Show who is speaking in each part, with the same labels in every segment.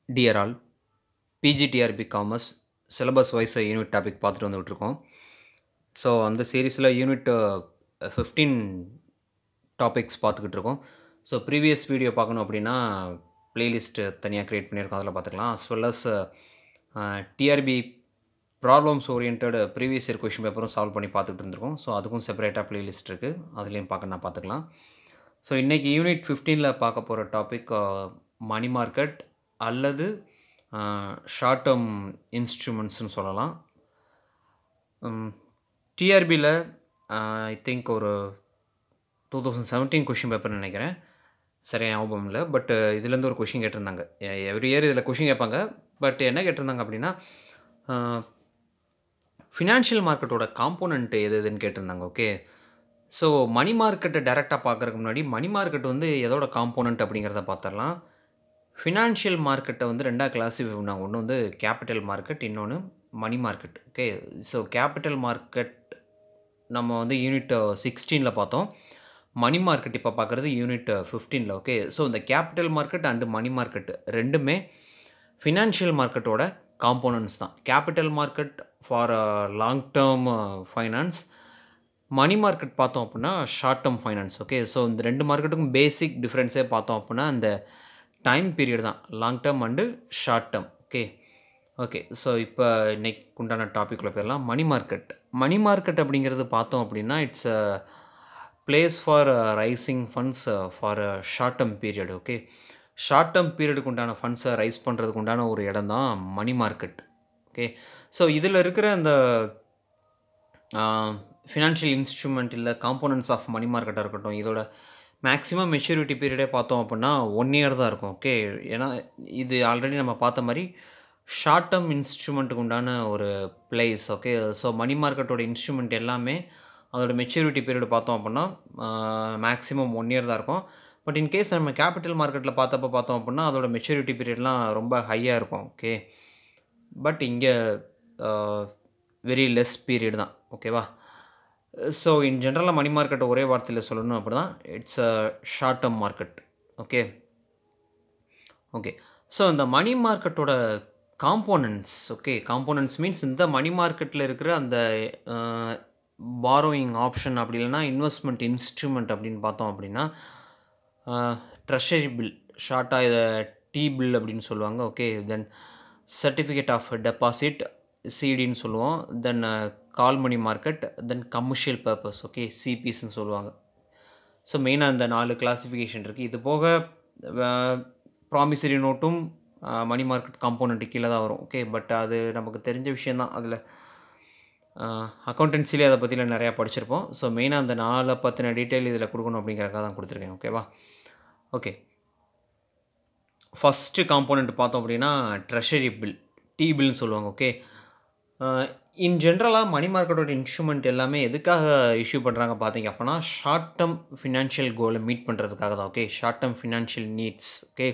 Speaker 1: Dear all PGTRB commerce syllabus wise unit topic பார்த்துட்டு வந்துகிட்ருக்கோம். So அந்த சீரீஸில் யூனிட் 15 டாபிக்ஸ் பார்த்துக்கிட்டு இருக்கோம். ஸோ ப்ரீவியஸ் வீடியோ பார்க்கணும் அப்படின்னா ப்ளேலிஸ்ட்டு தனியாக க்ரியேட் பண்ணியிருக்கோம், அதில் பார்த்துக்கலாம். As well as TRB problems orient previous year question பேப்பரும் சால்வ் பண்ணி பார்த்துட்டு இருந்திருக்கோம். ஸோ அதுக்கும் செப்பரேட்டாக ப்ளேலிஸ்ட் இருக்குது, அதுலேயும் பார்த்துக்கலாம். ஸோ இன்றைக்கி யூனிட் 15ல் பார்க்க போகிற டாபிக் மணி மார்க்கெட் அல்லது ஷார்ட் டேர்ம் இன்ஸ்ட்ருமெண்ட்ஸ்னு சொல்லலாம். டிஆர்பியில் ஐ திங்க் ஒரு 2017 கொஷின் பேப்பர்னு நினைக்கிறேன், சரியா ஞாபகம் இல்லை. பட் இதுலேருந்து ஒரு கொஷின் கேட்டிருந்தாங்க. எவ்ரி இயர் இதில் கொஷின் கேட்பாங்க. பட் என்ன கேட்டிருந்தாங்க அப்படின்னா, ஃபினான்ஷியல் மார்க்கெட்டோட காம்போனன்ட் எதுன்னு கேட்டிருந்தாங்க. ஓகே, ஸோ மணி மார்க்கெட்டை டைரெக்டாக பார்க்குறதுக்கு முன்னாடி மணி மார்க்கெட் வந்து எதோட காம்போனன்ட் அப்படிங்கிறத பார்த்துடலாம். ஃபினான்ஷியல் மார்க்கெட்டை வந்து ரெண்டாக கிளாஸிஃபை பண்ணாங்க. ஒன்று வந்து கேபிட்டல் மார்க்கெட், இன்னொன்று money market. Okay, so capital market நம்ம வந்து யூனிட் 16ல் பார்த்தோம். மணி மார்க்கெட் இப்போ பார்க்குறது யூனிட் 15ல். ஓகே, ஸோ இந்த capital market and money market ரெண்டுமே ஃபினான்ஷியல் மார்க்கெட்டோட காம்போனன்ட்ஸ் தான். Capital market for long term finance, money market பார்த்தோம் அப்படின்னா short term finance. Okay, so இந்த ரெண்டு மார்க்கெட்டுக்கும் பேசிக் டிஃப்ரென்ஸே பார்த்தோம் அப்படின்னா அந்த டைம் பீரியட் தான், long term and short term. Okay, so இப்போ இன்னைக்கு உண்டான டாப்பிக்கில் போயிடலாம். மணி மார்க்கெட் அப்படிங்கிறது பார்த்தோம் அப்படின்னா it's a place for raising funds for short term period. Okay, short term பீரியடுக்கு உண்டான ஃபண்ட்ஸை ரைஸ் பண்ணுறதுக்கு உண்டான ஒரு இடம் தான் மணி மார்க்கெட். ஓகே, ஸோ இதில் இருக்கிற அந்த ஃபினான்ஷியல் இன்ஸ்ட்ருமெண்ட் இல்லை காம்போனன்ட்ஸ் ஆஃப் மணி மார்க்கெட்டாக இருக்கட்டும், இதோட மேக்ஸிமம் மெச்சூரிட்டி பீரியடே பார்த்தோம் அப்படின்னா 1 இயர் தான் இருக்கும். ஓகே, ஏன்னா இது ஆல்ரெடி நம்ம பார்த்த மாதிரி ஷார்ட் டேர்ம் இன்ஸ்ட்ருமெண்ட்டுக்கு உண்டான ஒரு பிளேஸ். ஓகே, ஸோ மணி மார்க்கெட்டோட இன்ஸ்ட்ருமெண்ட் எல்லாமே அதோட மெச்சூரிட்டி பீரியட் பார்த்தோம் அப்படின்னா மேக்ஸிமம் 1 இயர் தான் இருக்கும். பட் இன்கேஸ் நம்ம கேபிட்டல் மார்க்கெட்டில் பார்த்தோம் அப்படின்னா அதோட மெச்சூரிட்டி பீரியட்லாம் ரொம்ப ஹையாக இருக்கும். ஓகே, பட் இங்கே வெரி லெஸ் பீரியட் தான். ஓகேவா, ஸோ இன் ஜென்ரலாக மணி மார்க்கெட்டை ஒரே வார்த்தையில் சொல்லணும் அப்படி தான், it's a short term market. Okay, so இந்த மணி மார்க்கெட்டோட காம்போனன்ட்ஸ். ஓகே, காம்போனன்ட்ஸ் மீன்ஸ் இந்த மணி மார்க்கெட்டில் இருக்கிற அந்த பாரோயிங் ஆப்ஷன் அப்படி இல்லைனா இன்வெஸ்ட்மெண்ட் இன்ஸ்ட்ருமெண்ட் அப்படின்னு பார்த்தோம் அப்படின்னா ட்ரெஷரி பில், ஷார்ட்டாக இதை டி பில் அப்படின்னு சொல்லுவாங்க. Okay, then certificate of deposit, சிடின்னு சொல்லுவோம். Then call money market, then commercial purpose. Okay, சிபிஸ்ன்னு சொல்லுவாங்க. ஸோ மெயினாக இந்த 4 கிளாஸிஃபிகேஷன் இருக்குது. இது போக ப்ராமிசரி நோட்டும் மணி மார்க்கெட் காம்போனண்ட்டு கீழே தான் வரும். ஓகே, பட் அது நமக்கு தெரிஞ்ச விஷயந்தான். அதில் அக்கௌண்டன்சிலே அதை பற்றிலாம் நிறையா படிச்சிருப்போம். ஸோ மெயினாக அந்த 4 பற்றின டீட்டெயில் இதில் கொடுக்கணும் அப்படிங்கிறக்காக தான் கொடுத்துருக்கேன். ஓகேவா, ஓகே, ஃபஸ்ட்டு காம்போனண்ட் பார்த்தோம் அப்படின்னா ட்ரெஷரி பில், டி பில்னு சொல்லுவாங்க. ஓகே, இன் ஜென்ரலாக மணி மார்க்கெட்டோட இன்ஸ்ட்ருமெண்ட் எல்லாமே எதுக்காக இஷ்யூ பண்ணுறாங்க பார்த்தீங்க அப்படின்னா ஷார்ட் டேர்ம் ஃபினான்ஷியல் கோலை மீட் பண்ணுறதுக்காக தான். Okay, short term financial needs. Okay,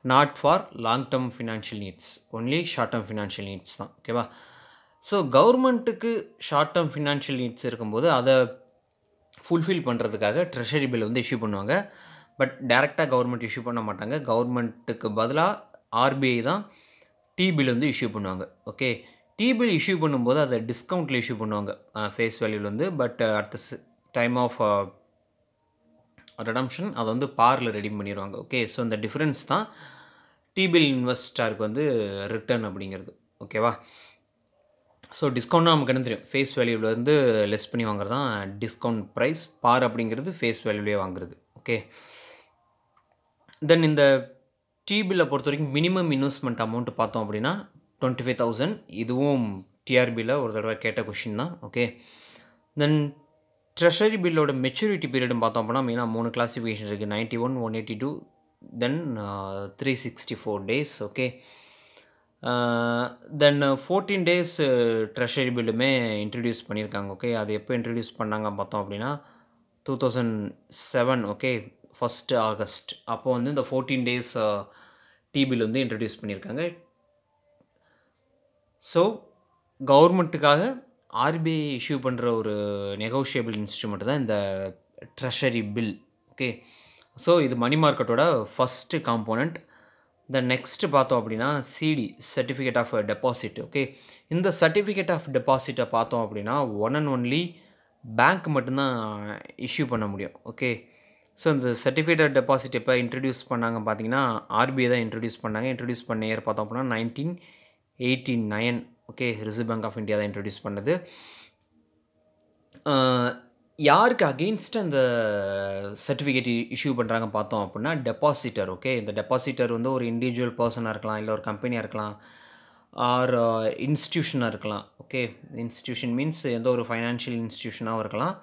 Speaker 1: not for long term financial needs, only short term financial needs தான். ஓகேவா, ஸோ கவர்மெண்ட்டுக்கு ஷார்ட் டேர்ம் ஃபினான்ஷியல் நீட்ஸ் இருக்கும்போது அதை ஃபுல்ஃபில் பண்ணுறதுக்காக ட்ரெஷரி பில் வந்து இஷ்யூ பண்ணுவாங்க. பட் டைரெக்டாக கவர்மெண்ட் இஷ்யூ பண்ண மாட்டாங்க. கவர்மெண்ட்டுக்கு பதிலாக ஆர்பிஐ தான் டி பில் வந்து இஷ்யூ பண்ணுவாங்க. ஓகே, டி பில் இஷ்யூ பண்ணும்போது அதை டிஸ்கவுண்ட்டில் இஷ்யூ பண்ணுவாங்க ஃபேஸ் வேல்யூவில் வந்து. But at the time of redemption அதை வந்து பாரில் ரெடீம் பண்ணிடுவாங்க. ஓகே, ஸோ இந்த டிஃப்ரென்ஸ் தான் டி பில் இன்வெஸ்டருக்கு வந்து ரிட்டர்ன் அப்படிங்கிறது. ஓகேவா, ஸோ டிஸ்கவுண்ட்னா நமக்கு என்ன தெரியும், ஃபேஸ் வேல்யூவில் வந்து லெஸ் பண்ணி வாங்குறது தான் டிஸ்கவுண்ட் ப்ரைஸ். பார் அப்படிங்கிறது ஃபேஸ் வேல்யூலேயே வாங்குறது. ஓகே, தென் இந்த டி பில்லை பொறுத்த வரைக்கும் மினிமம் இன்வெஸ்ட்மெண்ட் அமௌண்ட் பார்த்தோம் அப்படின்னா 25,000. இதுவும் டிஆர்பியில் ஒரு தடவை கேட்ட கொஷின் தான். ஓகே, தென் ட்ரெஷரி பில்லோட மெச்சூரிட்டி பீரியட்னு பார்த்தோம் அப்படின்னா மெயினாக 3 கிளாஸிஃபிகேஷன் இருக்குது, 91, 182, தென் 364 days. ஓகே, தென் 14 days ட்ரெஷரி பில்லுமே இன்ட்ரடியூஸ் பண்ணியிருக்காங்க. ஓகே, அது எப்போ இன்ட்ரடியூஸ் பண்ணாங்க பார்த்தோம் அப்படின்னா 2007. ஓகே, 1 August அப்போது வந்து இந்த 14 days டி பில் வந்து இன்ட்ரடியூஸ் பண்ணியிருக்காங்க. ஸோ கவர்மெண்ட்டுக்காக ஆர்பிஐ இஷ்யூ பண்ணுற ஒரு நெகோஷியபிள் இன்ஸ்ட்ருமெண்ட் தான் இந்த ட்ரெஷரி பில். ஓகே, ஸோ இது மணி மார்க்கெட்டோட ஃபஸ்ட்டு காம்போனண்ட். நெக்ஸ்ட்டு பார்த்தோம் அப்படின்னா CD certificate of deposit. Okay, இந்த சர்டிஃபிகேட் ஆஃப் டெபாசிட்டை பார்த்தோம் அப்படின்னா ஒன் அண்ட் ஒன்லி பேங்க் மட்டும்தான் இஷ்யூ பண்ண முடியும். ஓகே, ஸோ இந்த சர்டிஃபிகேட் ஆஃப் டெபாசிட் எப்போ இன்ட்ரடியூஸ் பண்ணாங்க பார்த்தீங்கன்னா ஆர்பிஐ தான் இன்ட்ரடியூஸ் பண்ணாங்க. இன்ட்ரடியூஸ் பண்ண இயர் பார்த்தோம் அப்படின்னா 1989. Okay, Reserve Bank of India தான் இன்ட்ரடியூஸ் பண்ணது. யாருக்கு அகெயின்ஸ்ட் அந்த சர்டிஃபிகேட் இஷ்யூ பண்ணுறாங்க பார்த்தோம் அப்படின்னா டெபாசிட்டர். ஓகே, இந்த டெபாசிட்டர் வந்து ஒரு இண்டிவிஜுவல் பர்சனாக இருக்கலாம், இல்லை ஒரு கம்பெனியாக இருக்கலாம், ஆர் இன்ஸ்டியூஷனாக இருக்கலாம். ஓகே, இன்ஸ்டியூஷன் மீன்ஸ் எந்த ஒரு ஃபைனான்ஷியல் இன்ஸ்டியூஷனாகவும் இருக்கலாம்.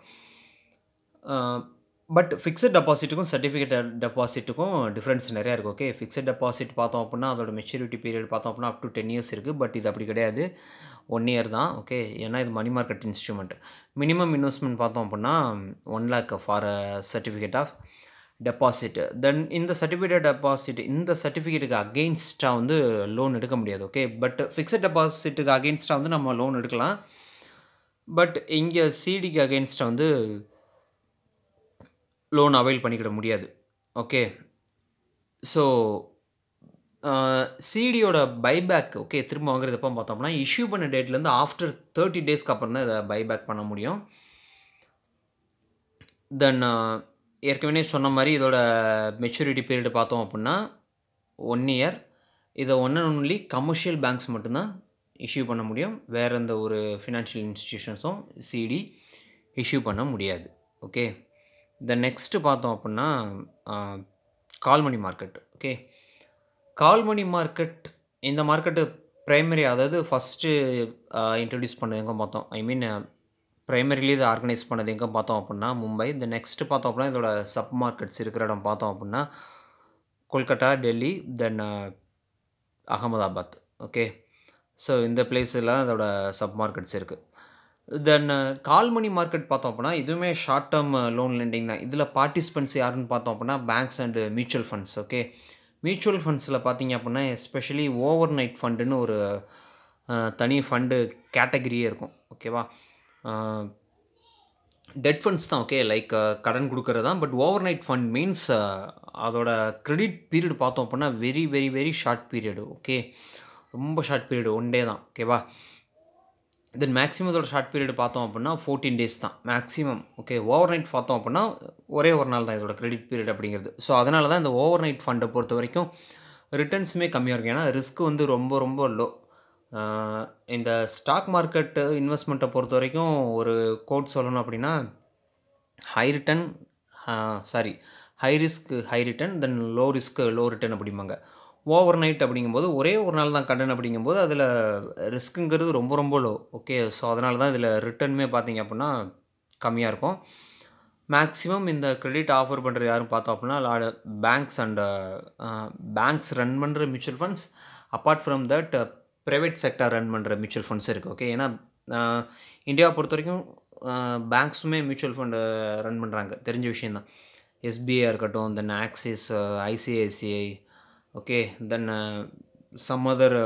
Speaker 1: பட் ஃபிக்ஸட் டெபாசிட்டுக்கும் சர்டிஃபிகேட் டெபாசிட்டுக்கும் டிஃப்ரென்ஸ் நிறையா இருக்குது. ஓகே, ஃபிக்ஸட் டெபாசிட் பார்த்தோம் அப்படின்னா அதோட மெச்சூரிட்டி பீரியட் பார்த்தோம் அப்படின்னா அப் டு 10 years இருக்குது. பட் இது அப்படி கிடையாது, 1 year தான். ஓகே, ஏன்னா இது money market instrument. Minimum investment பார்த்தோம் அப்படின்னா 1 lakh for certificate of deposit. Then இந்த சர்டிஃபிகேட்டுக்கு அகெயின்ஸ்டாக வந்து லோன் எடுக்க முடியாது. ஓகே, பட் ஃபிக்ஸட் டெபாசிட்டுக்கு அகெயின்ஸ்டாக வந்து நம்ம லோன் எடுக்கலாம். பட் இங்கே சிடிக்கு அகெயின்ஸ்டாக வந்து லோன் அவைல் பண்ணிக்கிட முடியாது. ஓகே, ஸோ சிடியோட பைபேக் ஓகே திரும்ப வாங்குறது எப்போ பார்த்தோம்னா இஷ்யூ பண்ண டேட்லேருந்து ஆஃப்டர் 30 daysக்கு அப்புறம் தான் இதை பைபேக் பண்ண முடியும். தென் ஏற்கனவே சொன்ன மாதிரி இதோட மெச்சூரிட்டி பீரியட் பார்த்தோம் அப்படின்னா 1 year. இதை one and only commercial banks மட்டும்தான் இஷ்யூ பண்ண முடியும். வேறு எந்த ஒரு ஃபினான்ஷியல் இன்ஸ்டிடியூஷன்ஸும் சிடி இஷ்யூ பண்ண முடியாது. ஓகே, நெக்ஸ்ட்டு பார்த்தோம் அப்படின்னா கால் மணி மார்க்கெட். ஓகே, கால் மணி மார்க்கெட் இந்த மார்க்கெட்டு ப்ரைமரி, அதாவது ஃபஸ்ட்டு இன்ட்ரடியூஸ் பண்ணது எங்கே பார்த்தோம், ஐ மீன் ப்ரைமரிலி இதை ஆர்கனைஸ் பண்ணது எங்கே பார்த்தோம் அப்படின்னா மும்பை. இந்த நெக்ஸ்ட்டு பார்த்தோம் அப்படின்னா இதோட சப் மார்க்கெட்ஸ் இருக்கிற இடம் பார்த்தோம் அப்படின்னா கொல்கட்டா, டெல்லி, தென் அகமதாபாத். ஓகே, ஸோ இந்த பிளேஸில் அதோட சப் மார்க்கெட்ஸ் இருக்குது. தென் கால் மணி மார்க்கெட் பார்த்தோம் அப்படின்னா இதுவுமே ஷார்ட் டேர்ம் லோன் லெண்டிங் தான். இதில் பார்ட்டிசிபென்ட்ஸ் யாருன்னு பார்த்தோம் அப்படின்னா banks and mutual funds. Okay, mutual ஃபண்ட்ஸில் பார்த்தீங்க அப்படின்னா எஸ்பெஷலி ஓவர் நைட் ஃபண்டுன்னு ஒரு தனி ஃபண்டு கேட்டகரியே இருக்கும். ஓகேவா, டெட் ஃபண்ட்ஸ் தான். ஓகே, லைக் கடன் கொடுக்கறது தான். But over night fund means அதோட கிரெடிட் பீரியட் பார்த்தோம் அப்படின்னா very very very short period. Okay, ரொம்ப ஷார்ட் பீரியடு, 1 day தான். ஓகேவா, தென் மேக்ஸிமம் இதோட ஷார்ட் பீரியட் பார்த்தோம் அப்படின்னா 14 days தான் மேக்ஸிமம். ஓகே, ஓவர் நைட் பார்த்தோம் அப்படின்னா ஒரே ஒரு நாள் தான் இதோட கிரெடிட் பீரியட் அப்படிங்கிறது. ஸோ அதனால தான் இந்த ஓவர் நைட் ஃபண்டை பொறுத்த வரைக்கும் ரிட்டர்ன்ஸுமே கம்மியாக இருக்கும். ஏன்னா ரிஸ்க் வந்து ரொம்ப ரொம்ப லோ. இந்த ஸ்டாக் மார்க்கெட்டு இன்வெஸ்ட்மெண்ட்டை பொறுத்த வரைக்கும் ஒரு கோட் சொல்லணும் அப்படின்னா high return high risk high return, தென் லோ ரிஸ்க் லோ ரிட்டர்ன் அப்படிம்பாங்க. ஓவர் நைட் அப்படிங்கும்போது ஒரே ஒரு நாள் தான் கடன் அப்படிங்கும்போது அதில் ரிஸ்க்குங்கிறது ரொம்ப ரொம்ப லோ. ஓகே, ஸோ அதனால தான் இதில் ரிட்டர்னுமே பார்த்தீங்க அப்படின்னா கம்மியாக இருக்கும். மேக்ஸிமம் இந்த கிரெடிட் ஆஃபர் பண்ணுறது யாரும் பார்த்தோம் அப்படின்னா பேங்க்ஸ் அண்டு பேங்க்ஸ் ரன் பண்ணுற mutual funds, apart from that private sector run பண்ணுற மியூச்சுவல் ஃபண்ட்ஸ் இருக்குது. ஓகே, ஏன்னா இந்தியாவை பொறுத்த வரைக்கும் பேங்க்ஸுமே மியூச்சுவல் ஃபண்டு ரன் பண்ணுறாங்க, தெரிஞ்ச விஷயந்தான். எஸ்பிஐ இருக்கட்டும், then Axis, ICICI. Okay, then some other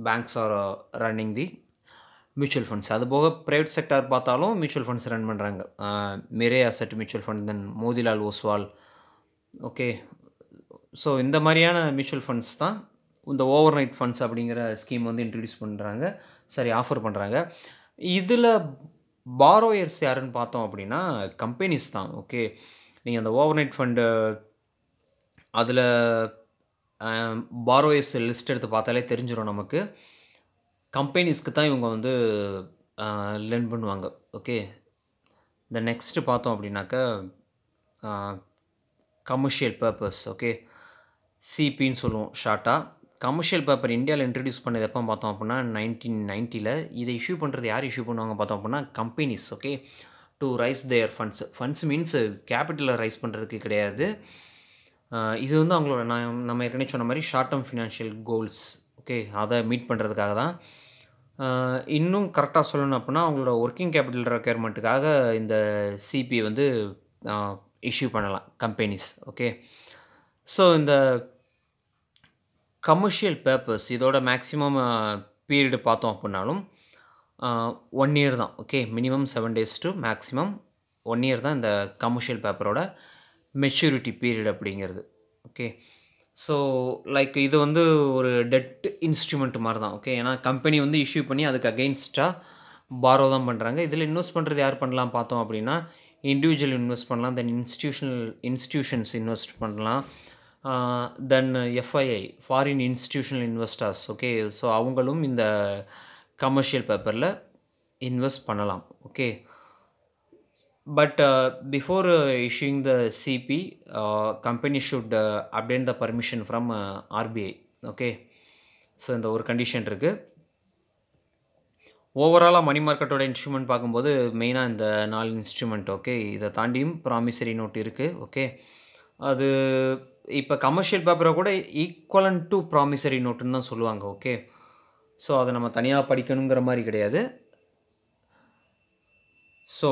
Speaker 1: banks are running the mutual funds. அது போக ப்ரைவேட் செக்டார் பார்த்தாலும் மியூச்சுவல் ஃபண்ட்ஸ் ரன் பண்ணுறாங்க. Mirae asset mutual fund, then Motilal Oswal. Okay, so இந்த மாதிரியான மியூச்சுவல் ஃபண்ட்ஸ் தான் இந்த ஓவர் நைட் ஃபண்ட்ஸ் அப்படிங்கிற ஸ்கீம் வந்து இன்ட்ரடியூஸ் பண்ணுறாங்க, ஆஃபர் பண்ணுறாங்க. இதில் பாரோயர்ஸ் யாருன்னு பார்த்தோம் அப்படின்னா கம்பெனிஸ் தான். ஓகே, நீங்கள் அந்த ஓவர் நைட் ஃபண்டு அதில் பாரோயர்ஸ் லிஸ்ட் எடுத்து பார்த்தாலே தெரிஞ்சிடும் நமக்கு. கம்பெனிஸ்க்கு தான் இவங்க வந்து லெண்ட் பண்ணுவாங்க. ஓகே, இந்த நெக்ஸ்ட்டு பார்த்தோம் அப்படின்னாக்கா கமர்ஷியல் பர்பஸ். ஓகே, சிபின்னு சொல்லுவோம் ஷார்ட்டாக. கமர்ஷியல் பேப்பர் இந்தியாவில் இன்ட்ரடியூஸ் பண்ணது எப்போ பார்த்தோம் அப்படின்னா 1990. இதை இஷ்யூ பண்ணுறது யார் இஷ்யூ பண்ணுவாங்க பார்த்தோம் அப்படின்னா companies. Okay, to raise their funds means கேபிட்டலை ரைஸ் பண்ணுறதுக்கு கிடையாது. இது வந்து அவங்களோட நம்ம ஏற்கனவே சொன்ன மாதிரி short term financial goals. Okay, அதை மீட் பண்ணுறதுக்காக தான். இன்னும் கரெக்டாக சொல்லணும் அப்படின்னா அவங்களோட ஒர்க்கிங் கேபிட்டல் ரெக்யர்மெண்ட்டுக்காக இந்த சிபி வந்து இஷ்யூ பண்ணலாம் கம்பெனிஸ். ஓகே, ஸோ இந்த கமர்ஷியல் பேப்பர்ஸ் இதோட மேக்ஸிமம் பீரியடு பார்த்தோம் அப்படின்னாலும் 1 year தான். Okay, minimum 7 days to maximum 1 year தான் இந்த கமர்ஷியல் பேப்பரோட மெச்சூரிட்டி பீரியட் அப்படிங்கிறது. ஓகே, ஸோ லைக் இது வந்து ஒரு டெட் இன்ஸ்ட்ருமெண்ட் மாதிரி தான். ஓகே, ஏன்னா கம்பெனி வந்து இஷ்யூ பண்ணி அதுக்கு அகெயின்ஸ்டாக பாரோ தான் பண்ணுறாங்க. இதில் இன்வெஸ்ட் பண்ணுறது யார் பண்ணலாம் பார்த்தோம் அப்படின்னா, இண்டிவிஜுவல் இன்வெஸ்ட் பண்ணலாம், தென் இன்ஸ்டியூஷன்ஸ் இன்வெஸ்ட் பண்ணலாம், then FII foreign institutional investors. Okay, so அவங்களும் இந்த கமர்ஷியல் பேப்பரில் இன்வெஸ்ட் பண்ணலாம். Okay, but before issuing the CP, company should obtain the permission from RBI. Okay, so இந்த ஒரு கண்டிஷன் இருக்குது. ஓவராலாக மணி மார்க்கெட்டோட இன்ஸ்ட்ருமெண்ட் பார்க்கும்போது மெயினாக இந்த 4 இன்ஸ்ட்ருமெண்ட். ஓகே, இதை தாண்டியும் ப்ராமிசரி நோட் இருக்குது. ஓகே, அது இப்போ கமர்ஷியல் பேப்பரை கூட ஈக்குவலன்ட் டு ப்ராமிசரி நோட்டுன்னு தான் சொல்லுவாங்க. ஓகே, ஸோ அதை நம்ம தனியாக படிக்கணுங்கிற மாதிரி கிடையாது. ஸோ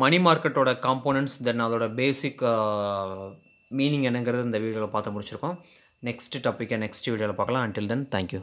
Speaker 1: மணி மார்க்கெட்டோட காம்போனன்ட்ஸ், தென் அதோட பேசிக் மீனிங் என்னங்கிறது இந்த வீடியோவில் பார்த்து முடிச்சிருக்கோம். நெக்ஸ்ட் டாப்பிக்கை நெக்ஸ்ட் வீடியோவில் பார்க்கலாம். Until then thank you.